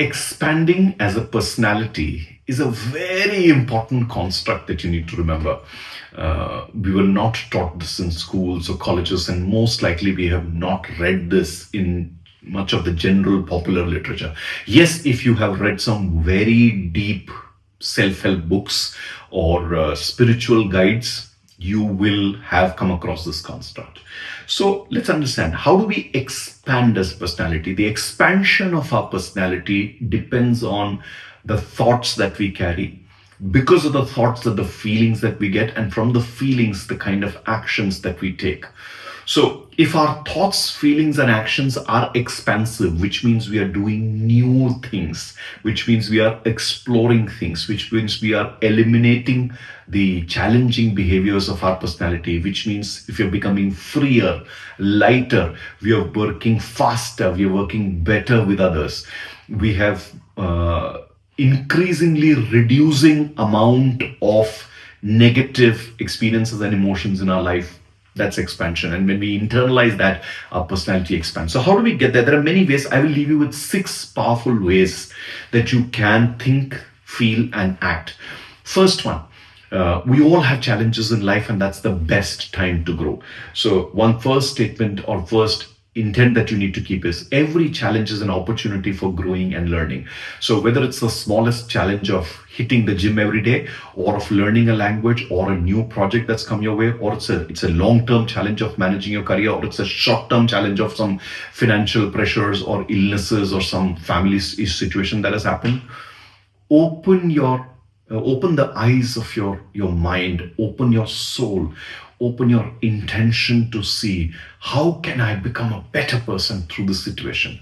expanding as a personality is a very important construct that you need to remember. We were not taught this in schools or colleges, and most likely we have not read this in much of the general popular literature. Yes, if you have read some very deep self-help books or spiritual guides, you will have come across this construct. So let's understand, how do we expand as personality? The expansion of our personality depends on the thoughts that we carry. Because of the thoughts, that the feelings that we get, and from the feelings, the kind of actions that we take. So if our thoughts, feelings, and actions are expansive, which means we are doing new things, which means we are exploring things, which means we are eliminating the challenging behaviors of our personality, which means if you're becoming freer, lighter, we are working faster, we are working better with others, we have increasingly reducing amount of negative experiences and emotions in our life. That's expansion. And when we internalize that, our personality expands. So how do we get there? There are many ways. I will leave you with 6 powerful ways that you can think, feel, and act. First one, we all have challenges in life, and that's the best time to grow. So one first statement or first intent that you need to keep is, every challenge is an opportunity for growing and learning. So whether it's the smallest challenge of hitting the gym every day, or of learning a language, or a new project that's come your way, or it's a long-term challenge of managing your career, or it's a short-term challenge of some financial pressures or illnesses or some family situation that has happened, open the eyes of your mind, open your soul, open your intention to see, how can I become a better person through this situation?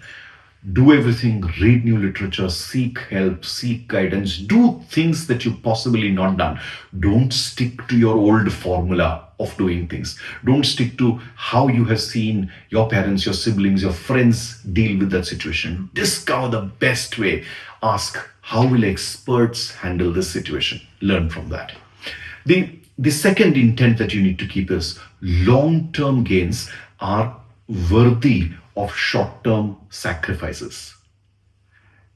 Do everything, read new literature, seek help, seek guidance, do things that you possibly not done. Don't stick to your old formula of doing things. Don't stick to how you have seen your parents, your siblings, your friends deal with that situation. Discover the best way. Ask, how will experts handle this situation? Learn from that. The second intent that you need to keep is, long-term gains are worthy of short-term sacrifices.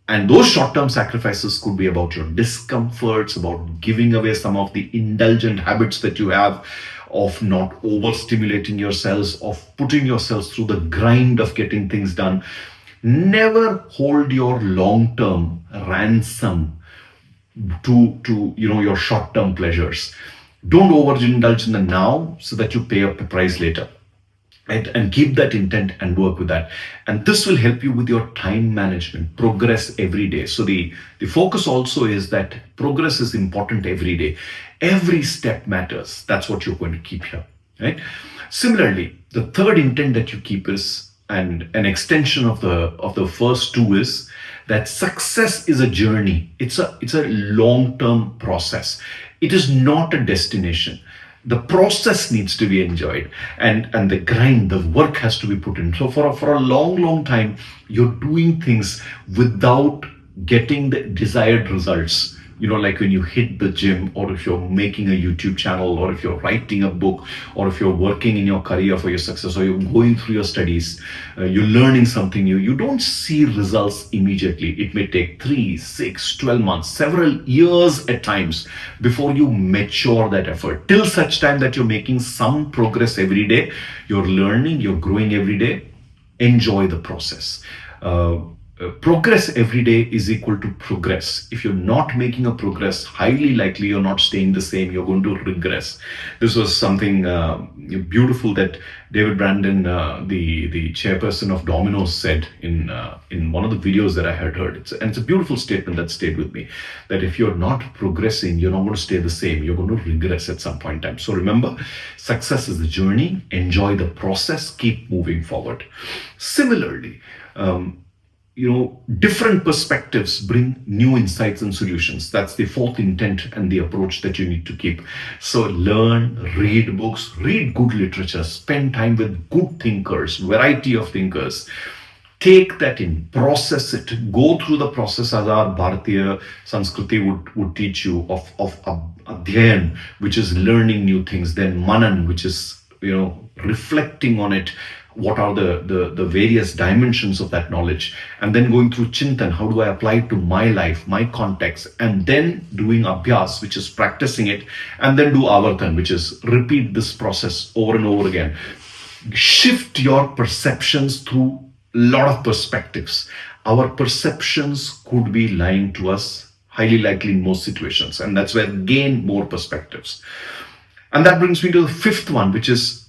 And those short-term sacrifices could be about your discomforts, about giving away some of the indulgent habits that you have, of not overstimulating yourselves, of putting yourselves through the grind of getting things done. Never hold your long-term ransom to your short-term pleasures. Don't overindulge in the now so that you pay up the price later. Right? And keep that intent and work with that. And this will help you with your time management, progress every day. So the focus also is that progress is important every day. Every step matters. That's what you're going to keep here. Right? Similarly, the third intent that you keep is, and an extension of the first two, is that success is a journey. It's a long-term process. It is not a destination. The process needs to be enjoyed, and the grind, the work has to be put in. So for a long time, you're doing things without getting the desired results. Like when you hit the gym, or if you're making a YouTube channel, or if you're writing a book, or if you're working in your career for your success, or you're going through your studies, you're learning something new, you don't see results immediately. It may take 3, 6, 12 months, several years at times before you mature that effort. Till such time that you're making some progress every day, you're learning, you're growing every day, enjoy the process. Progress every day is equal to progress. If you're not making a progress, highly likely you're not staying the same, you're going to regress. This was something beautiful that David Brandon, the chairperson of Domino's, said in one of the videos that I had heard. It's a beautiful statement that stayed with me, that if you're not progressing, you're not going to stay the same, you're going to regress at some point in time. So remember, success is the journey, enjoy the process, keep moving forward. Similarly, different perspectives bring new insights and solutions. That's the fourth intent and the approach that you need to keep. So learn, read books, read good literature, spend time with good thinkers, variety of thinkers. Take that in, process it, go through the process as our Bharatiya Sanskriti would teach you of Adhyayan, which is learning new things, then Manan, which is reflecting on it, what are the various dimensions of that knowledge, and then going through Chintan, how do I apply it to my life, my context, and then doing Abhyas, which is practicing it, and then do Avartan, which is repeat this process over and over again. Shift your perceptions through a lot of perspectives. Our perceptions could be lying to us, highly likely in most situations, and that's where gain more perspectives. And that brings me to the fifth one, which is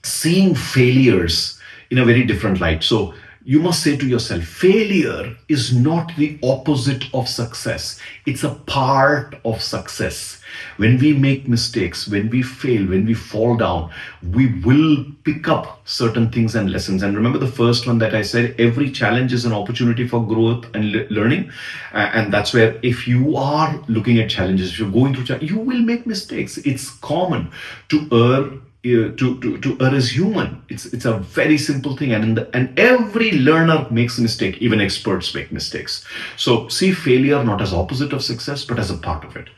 seeing failures in a very different light. So you must say to yourself, failure is not the opposite of success. It's a part of success. When we make mistakes, when we fail, when we fall down, we will pick up certain things and lessons. And remember the first one that I said, every challenge is an opportunity for growth and learning. And that's where if you are looking at challenges, if you're going through challenges, you will make mistakes. It's common to err. To err is human. It's a very simple thing, and every learner makes a mistake. Even experts make mistakes. So see failure not as opposite of success, but as a part of it.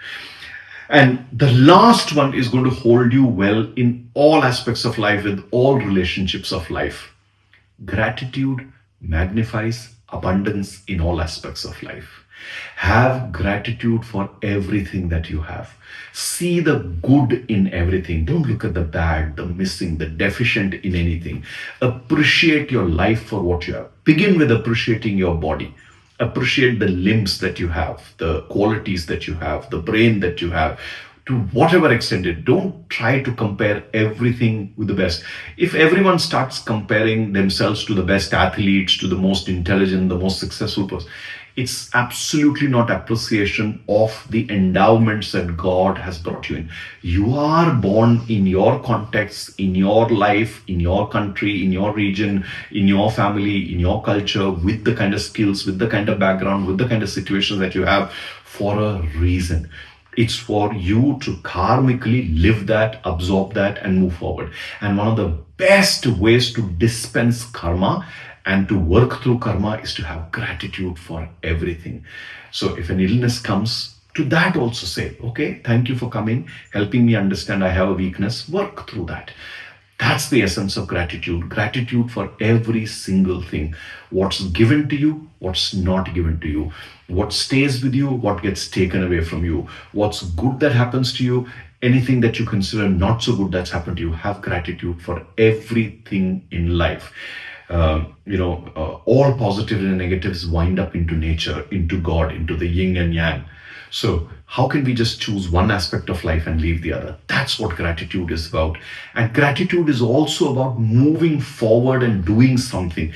And the last one is going to hold you well in all aspects of life, with all relationships of life. Gratitude magnifies abundance in all aspects of life. Have gratitude for everything that you have. See the good in everything. Don't look at the bad, the missing, the deficient in anything. Appreciate your life for what you have. Begin with appreciating your body. Appreciate the limbs that you have, the qualities that you have, the brain that you have, to whatever extent it. Don't try to compare everything with the best. If everyone starts comparing themselves to the best athletes, to the most intelligent, the most successful person, it's absolutely not appreciation of the endowments that God has brought you in. You are born in your context, in your life, in your country, in your region, in your family, in your culture, with the kind of skills, with the kind of background, with the kind of situations that you have, for a reason. It's for you to karmically live that, absorb that, and move forward. And one of the best ways to dispense karma and to work through karma is to have gratitude for everything. So if an illness comes, to that also say, okay, thank you for coming, helping me understand I have a weakness, work through that. That's the essence of gratitude. Gratitude for every single thing. What's given to you, what's not given to you. What stays with you, what gets taken away from you. What's good that happens to you, anything that you consider not so good that's happened to you. Have gratitude for everything in life. All positives and negatives wind up into nature, into God, into the yin and yang. So how can we just choose one aspect of life and leave the other? That's what gratitude is about. And gratitude is also about moving forward and doing something.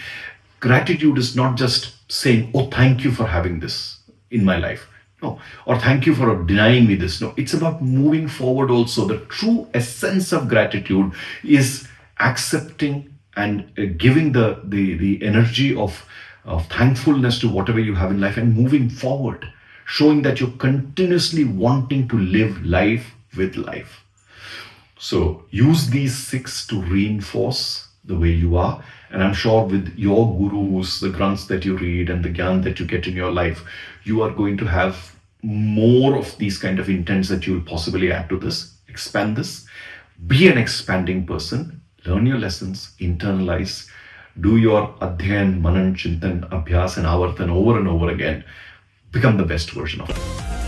Gratitude is not just saying, oh, thank you for having this in my life. No. Or thank you for denying me this. No, it's about moving forward also. The true essence of gratitude is accepting and giving the energy of thankfulness to whatever you have in life and moving forward, showing that you're continuously wanting to live life with life. So use these 6 to reinforce the way you are. And I'm sure with your gurus, the grunts that you read and the gyan that you get in your life, you are going to have more of these kind of intents that you will possibly add to this, expand this, be an expanding person. Learn your lessons, internalize, do your Adhyan, Manan, Chintan, Abhyas and Avartan over and over again. Become the best version of it.